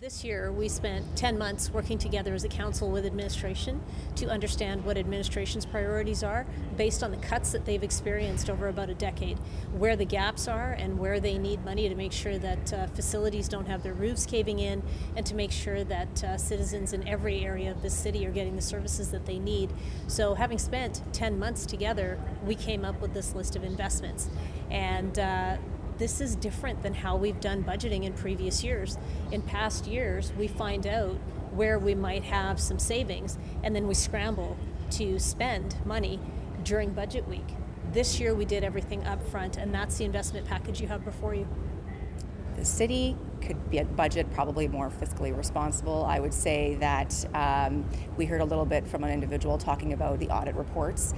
This year, we spent 10 months working together as a council with administration to understand what administration's priorities are based on the cuts that they've experienced over about a decade, where the gaps are and where they need money to make sure that facilities don't have their roofs caving in, and to make sure that citizens in every area of the city are getting the services that they need. So having spent 10 months together, we came up with this list of investments. And this is different than how we've done budgeting in previous years. In past years, we find out where we might have some savings, and then we scramble to spend money during budget week. This year, we did everything up front, and that's the investment package you have before you. The city could be a budget probably more fiscally responsible. I would say that we heard a little bit from an individual talking about the audit reports.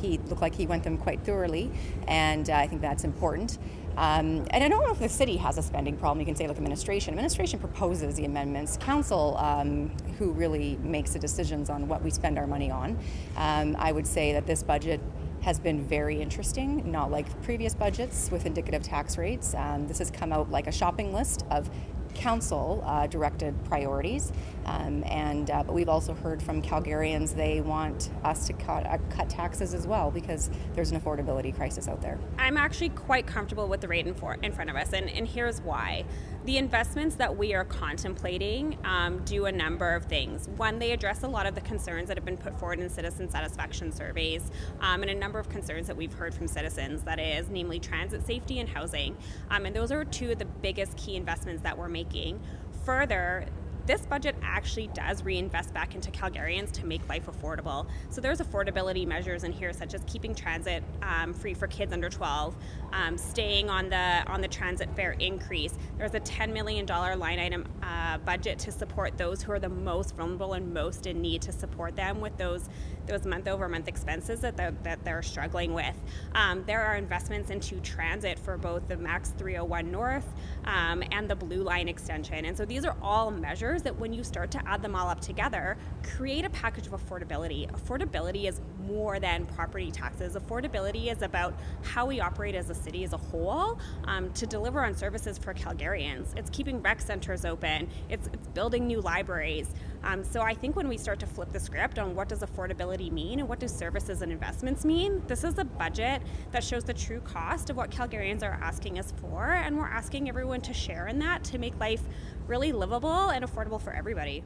He looked like he went them quite thoroughly, and I think that's important. And I don't know if the city has a spending problem. You can say, look, administration. Administration proposes the amendments. Council, who really makes the decisions on what we spend our money on. I would say that this budget has been very interesting, not like previous budgets with indicative tax rates. This has come out like a shopping list of council directed priorities, but we've also heard from Calgarians they want us to cut taxes as well because there's an affordability crisis out there. I'm actually quite comfortable with the rate in front of us, and here's why. The investments that we are contemplating do a number of things. One, they address a lot of the concerns that have been put forward in citizen satisfaction surveys, and a number of concerns that we've heard from citizens, that is, namely transit safety and housing. And those are two of the biggest key investments that we're making. Further, this budget actually does reinvest back into Calgarians to make life affordable. So there's affordability measures in here, such as keeping transit free for kids under 12, staying on the transit fare increase. There's a $10 million line item budget to support those who are the most vulnerable and most in need, to support them with those month-over-month expenses that they're struggling with. There are investments into transit for both the Max 301 North and the Blue Line extension. And so these are all measures that, when you start to add them all up together, create a package of affordability. Affordability is more than property taxes. Affordability is about how we operate as a city as a whole to deliver on services for Calgarians. It's keeping rec centers open. It's building new libraries. So I think when we start to flip the script on what does affordability mean and what do services and investments mean, this is a budget that shows the true cost of what Calgarians are asking us for, and we're asking everyone to share in that to make life really livable and affordable for everybody.